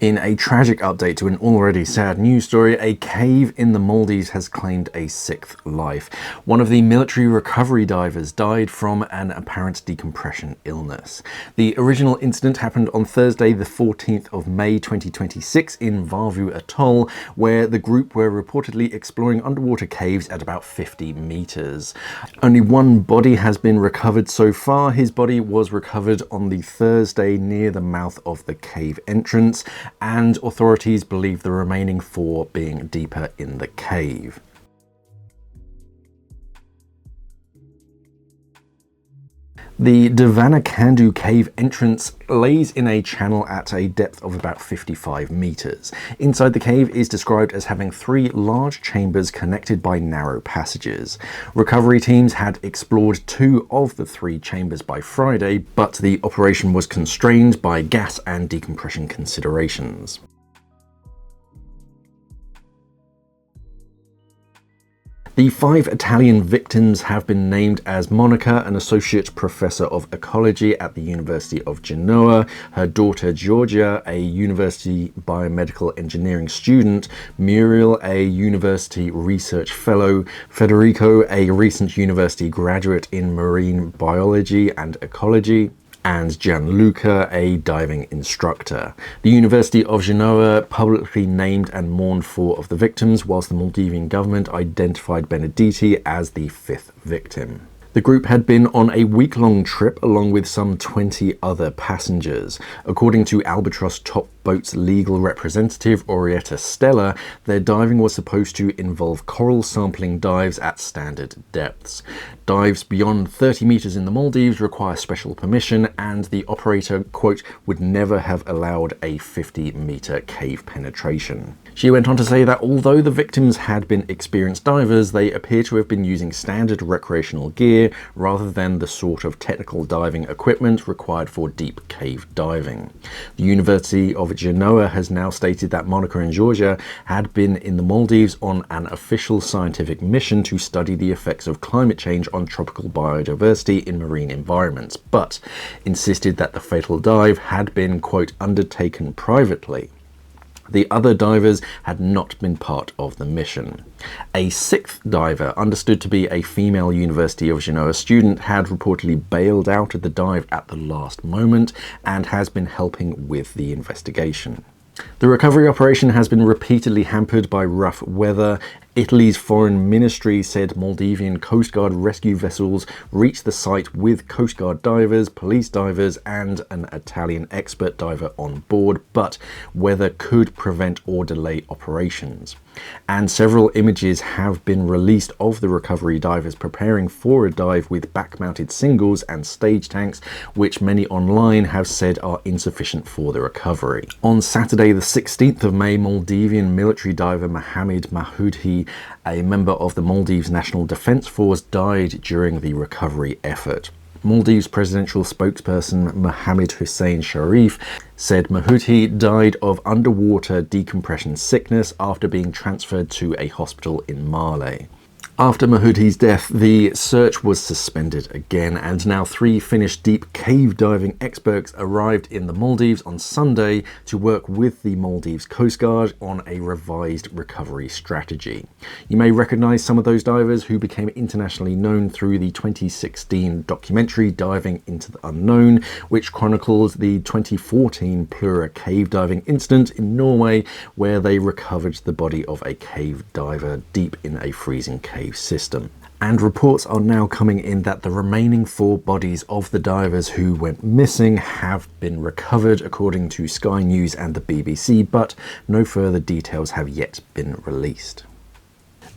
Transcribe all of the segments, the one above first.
In a tragic update to an already sad news story, a cave in the Maldives has claimed a sixth life. One of the military recovery divers died from an apparent decompression illness. The original incident happened on Thursday, the 14th of May 2026 in Vavu Atoll, where the group were reportedly exploring underwater caves at about 50 meters. Only one body has been recovered so far. His body was recovered on the Thursday near the mouth of the cave entrance, and authorities believe the remaining four being deeper in the cave. The 𝐬𝐿𝐵𝐾 cave entrance lays in a channel at a depth of about 55 meters. Inside the cave is described as having 3 large chambers connected by narrow passages. Recovery teams had explored 2 of the 3 chambers by Friday, but the operation was constrained by gas and decompression considerations. The 5 Italian victims have been named as Monica, an associate professor of ecology at the University of Genoa, her daughter Georgia, a university biomedical engineering student, Muriel, a university research fellow, Federico, a recent university graduate in marine biology and ecology, and Gianluca, a diving instructor. The University of Genoa publicly named and mourned 4 of the victims, whilst the Maldivian government identified Benedetti as the 5th victim. The group had been on a week-long trip along with some 20 other passengers. According to Albatross Top Boat's legal representative, Orietta Stella, their diving was supposed to involve coral sampling dives at standard depths. Dives beyond 30 meters in the Maldives require special permission, and the operator, quote, would never have allowed a 50-meter cave penetration. She went on to say that although the victims had been experienced divers, they appear to have been using standard recreational gear rather than the sort of technical diving equipment required for deep cave diving. The University of Genoa has now stated that Monica and Georgia had been in the Maldives on an official scientific mission to study the effects of climate change on tropical biodiversity in marine environments, but insisted that the fatal dive had been, quote, undertaken privately. The other divers had not been part of the mission. A 6th diver, understood to be a female University of Genoa student, had reportedly bailed out of the dive at the last moment and has been helping with the investigation. The recovery operation has been repeatedly hampered by rough weather. Italy's foreign ministry said Maldivian Coast Guard rescue vessels reached the site with Coast Guard divers, police divers, and an Italian expert diver on board, but weather could prevent or delay operations. And several images have been released of the recovery divers preparing for a dive with back-mounted singles and stage tanks, which many online have said are insufficient for the recovery. On Saturday, the 16th of May, Maldivian military diver Mohammed Mahoudhi, a member of the Maldives National Defence Force, died during the recovery effort. Maldives presidential spokesperson Mohammed Hussein Sharif said Mahoudhi died of underwater decompression sickness after being transferred to a hospital in Male. After Mahoudhi's death, the search was suspended again, and now 3 Finnish deep cave diving experts arrived in the Maldives on Sunday to work with the Maldives Coast Guard on a revised recovery strategy. You may recognize some of those divers who became internationally known through the 2016 documentary Diving into the Unknown, which chronicles the 2014 Plura cave diving incident in Norway, where they recovered the body of a cave diver deep in a freezing cave system. And reports are now coming in that the remaining 4 bodies of the divers who went missing have been recovered, according to Sky News and the BBC, but no further details have yet been released.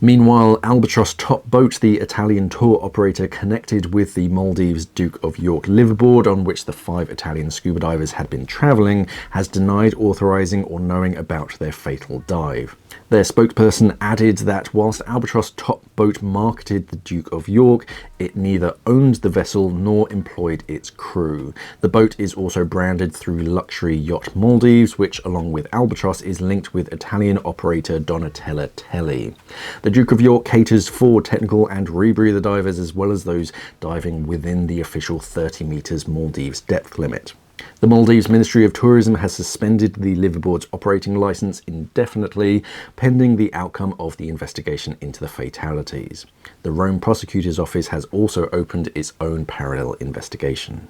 Meanwhile, Albatross Top Boat, the Italian tour operator connected with the Maldives Duke of York liveaboard on which the 5 Italian scuba divers had been travelling, has denied authorising or knowing about their fatal dive. Their spokesperson added that whilst Albatross Top Boat marketed the Duke of York, it neither owned the vessel nor employed its crew. The boat is also branded through Luxury Yacht Maldives, which along with Albatross is linked with Italian operator Donatella Telly. The Duke of York caters for technical and rebreather divers as well as those diving within the official 30 meters Maldives depth limit. The Maldives Ministry of Tourism has suspended the liveaboard's operating license indefinitely, pending the outcome of the investigation into the fatalities. The Rome Prosecutor's Office has also opened its own parallel investigation.